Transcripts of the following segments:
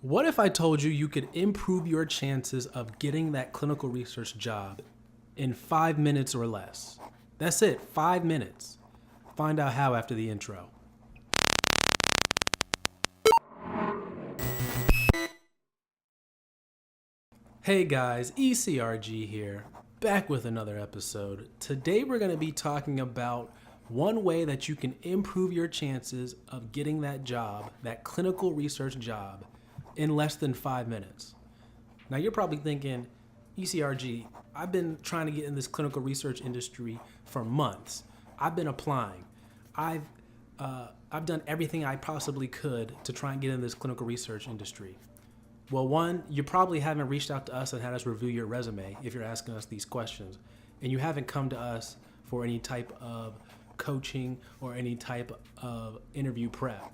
What if I told you you could improve your chances of getting that clinical research job in 5 minutes or less? That's it, 5 minutes. Find out how after the intro. Hey guys, ECRG here, back with another episode. Today we're going to be talking about one way that you can improve your chances of getting that job, that clinical research job, in less than 5 minutes. Now you're probably thinking, ECRG, I've been trying to get in this clinical research industry for months. I've been applying. I've done everything I possibly could to try and get in this clinical research industry. Well, one, you probably haven't reached out to us and had us review your resume if you're asking us these questions. And you haven't come to us for any type of coaching or any type of interview prep.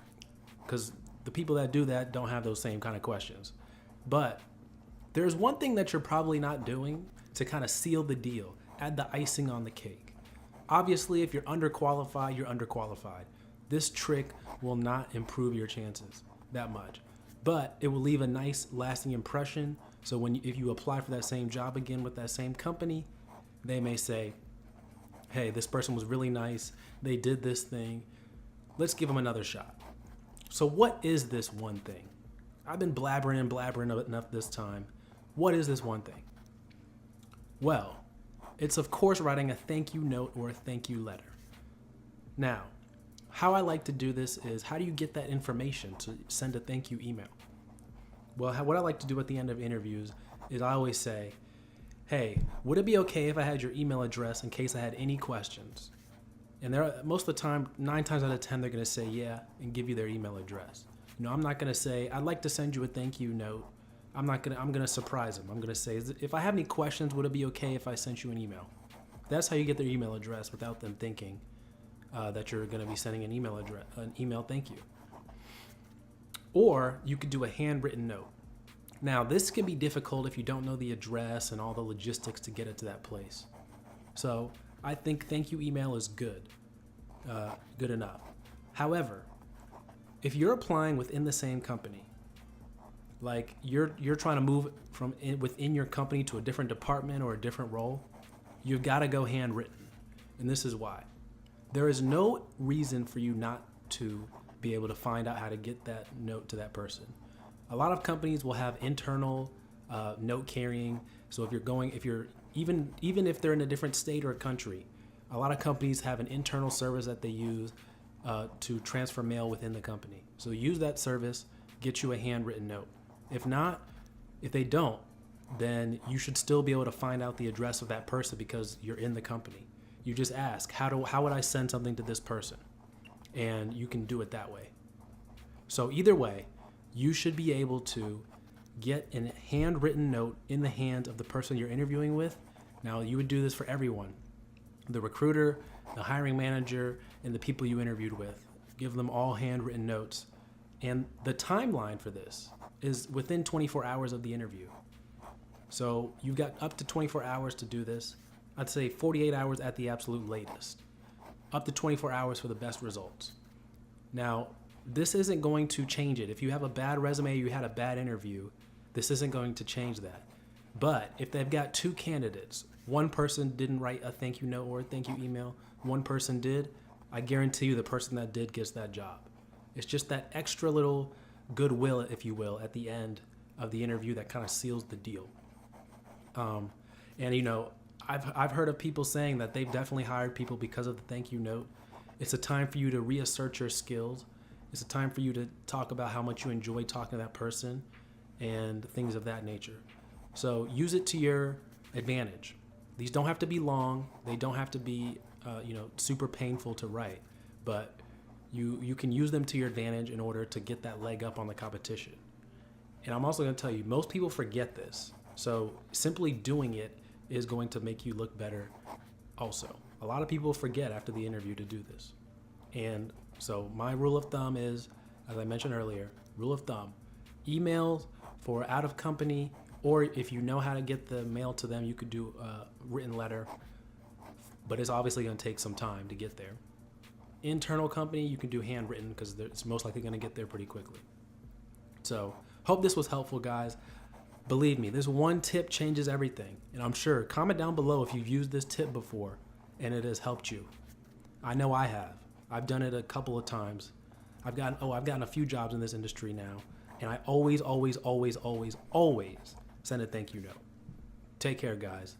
Because the people that do that don't have those same kind of questions. But there's one thing that you're probably not doing to kind of seal the deal, add the icing on the cake. Obviously, if you're underqualified, you're underqualified. This trick will not improve your chances that much. But it will leave a nice lasting impression. So if you apply for that same job again with that same company, they may say, hey, this person was really nice. They did this thing. Let's give them another shot. So what is this one thing? I've been blabbering enough this time. What is this one thing? Well, it's of course writing a thank you note or a thank you letter. Now, how I like to do this is, how do you get that information to send a thank you email? Well, what I like to do at the end of interviews is I always say, hey, would it be okay if I had your email address in case I had any questions? And most of the time, 9 times out of 10, they're going to say yeah and give you their email address. You know, I'm not going to say, I'd like to send you a thank you note. I'm going to surprise them. I'm going to say, if I have any questions, would it be okay if I sent you an email? That's how you get their email address without them thinking that you're going to be sending an email thank you. Or you could do a handwritten note. Now, this can be difficult if you don't know the address and all the logistics to get it to that place. So I think thank you email is good enough. However, if you're applying within the same company, like you're trying to move from within your company to a different department or a different role, you've got to go handwritten. And this is why. There is no reason for you not to be able to find out how to get that note to that person. A lot of companies will have internal note carrying. So even if they're in a different state or a country, a lot of companies have an internal service that they use to transfer mail within the company. So use that service, get you a handwritten note. If they don't, then you should still be able to find out the address of that person because you're in the company. You just ask, how would I send something to this person? And you can do it that way. So either way, you should be able to get a handwritten note in the hands of the person you're interviewing with. Now, you would do this for everyone. The recruiter, the hiring manager, and the people you interviewed with. Give them all handwritten notes. And the timeline for this is within 24 hours of the interview. So you've got up to 24 hours to do this. I'd say 48 hours at the absolute latest. Up to 24 hours for the best results. Now, this isn't going to change it. If you have a bad resume, you had a bad interview, this isn't going to change that. But if they've got 2 candidates, one person didn't write a thank you note or a thank you email, one person did, I guarantee you the person that did gets that job. It's just that extra little goodwill, if you will, at the end of the interview that kind of seals the deal. And you know, I've heard of people saying that they've definitely hired people because of the thank you note. It's a time for you to reassert your skills. It's a time for you to talk about how much you enjoy talking to that person and things of that nature. So use it to your advantage. These don't have to be long. They don't have to be super painful to write, but you can use them to your advantage in order to get that leg up on the competition. And I'm also going to tell you, most people forget this. So simply doing it is going to make you look better also. A lot of people forget after the interview to do this. And so my rule of thumb is, as I mentioned earlier, rule of thumb, emails for out of company, or if you know how to get the mail to them, you could do a written letter, but it's obviously going to take some time to get there. Internal company, you can do handwritten because it's most likely going to get there pretty quickly. So Hope this was helpful, guys. Believe me, this one tip changes everything. And I'm sure, comment down below if you've used this tip before and it has helped you. I know I have. I've done it a couple of times. I've gotten a few jobs in this industry now. And I always send a thank you note. Take care, guys.